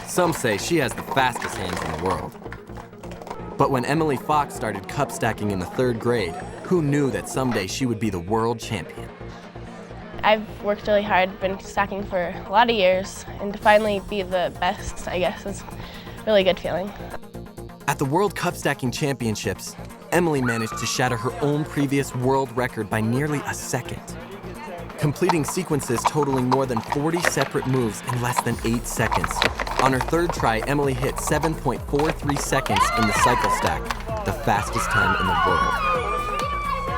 Some say she has the fastest hands in the world. But when Emily Fox started cup stacking in the 3rd grade, who knew that someday she would be the world champion? I've worked really hard, been stacking for a lot of years, and to finally be the best, I guess, is a really good feeling. At the World Cup Stacking Championships, Emily managed to shatter her own previous world record by nearly a second, completing sequences totaling more than 40 separate moves in less than 8 seconds. On her 3rd try, Emily hit 7.43 seconds in the cycle stack, the fastest time in the world.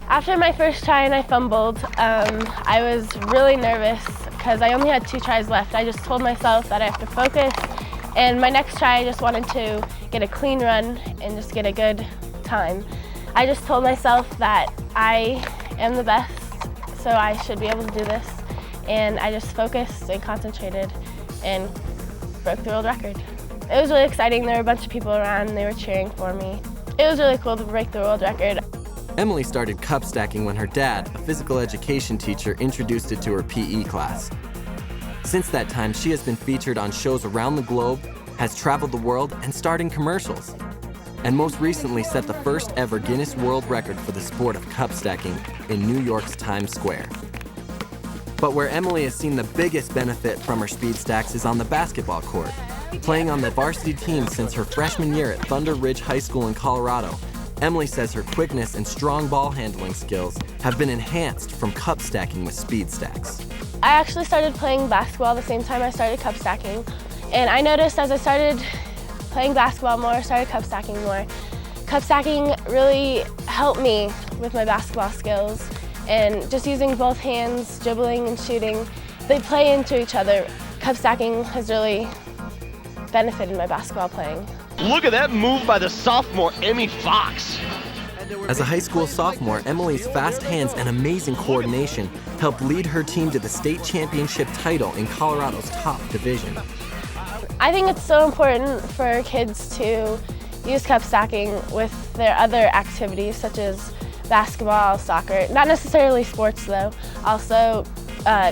After my first try and I fumbled, I was really nervous because I only had 2 tries left. I just told myself that I have to focus, and my next try I just wanted to get a clean run and just get a good time. I just told myself that I am the best, so I should be able to do this, and I just focused and concentrated and broke the world record. It was really exciting. There were a bunch of people around and they were cheering for me. It was really cool to break the world record. Emily started cup stacking when her dad, a physical education teacher, introduced it to her PE class. Since that time, she has been featured on shows around the globe, has traveled the world, and starred in commercials. And most recently set the first ever Guinness World Record for the sport of cup stacking in New York's Times Square. But where Emily has seen the biggest benefit from her speed stacks is on the basketball court. Playing on the varsity team since her freshman year at Thunder Ridge High School in Colorado, Emily says her quickness and strong ball handling skills have been enhanced from cup stacking with speed stacks. I actually started playing basketball the same time I started cup stacking, and I noticed as I started playing basketball more, started cup stacking more. Cup stacking really helped me with my basketball skills, and just using both hands, dribbling and shooting, they play into each other. Cup stacking has really benefited my basketball playing. Look at that move by the sophomore, Emmy Fox. As a high school sophomore, Emily's fast hands and amazing coordination helped lead her team to the state championship title in Colorado's top division. I think it's so important for kids to use cup stacking with their other activities such as basketball, soccer, not necessarily sports though, also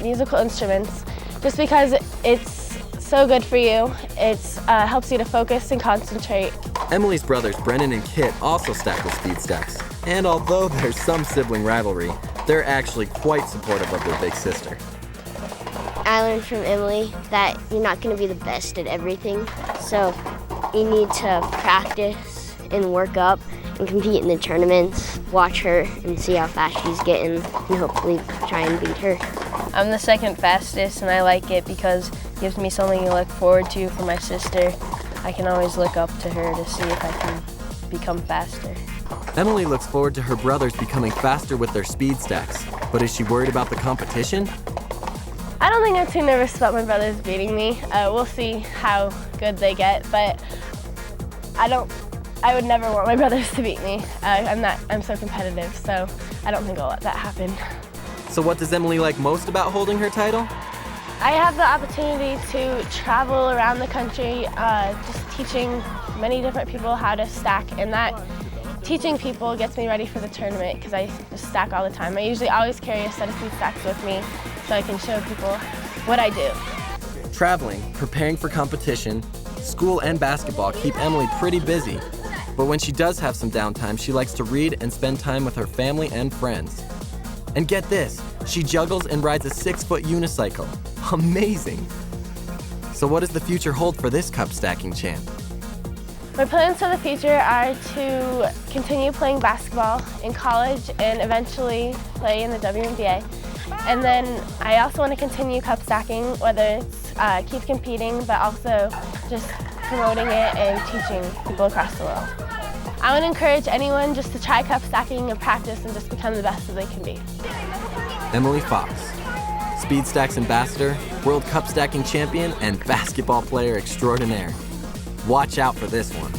musical instruments, just because it's so good for you. It helps you to focus and concentrate. Emily's brothers Brennan and Kit also stack with speed stacks, and although there's some sibling rivalry, they're actually quite supportive of their big sister. I learned from Emily that you're not going to be the best at everything, so you need to practice and work up and compete in the tournaments, watch her and see how fast she's getting, and hopefully try and beat her. I'm the 2nd fastest, and I like it because it gives me something to look forward to for my sister. I can always look up to her to see if I can become faster. Emily looks forward to her brothers becoming faster with their speed stacks, but is she worried about the competition? I don't think I'm too nervous about my brothers beating me. We'll see how good they get, but I would never want my brothers to beat me. I'm so competitive, so I don't think I'll let that happen. So what does Emily like most about holding her title? I have the opportunity to travel around the country, just teaching many different people how to stack, and that teaching people gets me ready for the tournament because I just stack all the time. I usually always carry a set of speed stacks with me so I can show people what I do. Traveling, preparing for competition, school and basketball keep Emily pretty busy. But when she does have some downtime, she likes to read and spend time with her family and friends. And get this, she juggles and rides a 6-foot unicycle. Amazing! So what does the future hold for this cup stacking champ? My plans for the future are to continue playing basketball in college and eventually play in the WNBA. And then I also want to continue cup stacking, whether it's keep competing, but also just promoting it and teaching people across the world. I want to encourage anyone just to try cup stacking and practice and just become the best that they can be. Emily Fox, Speed Stacks Ambassador, World Cup Stacking Champion, and basketball player extraordinaire. Watch out for this one.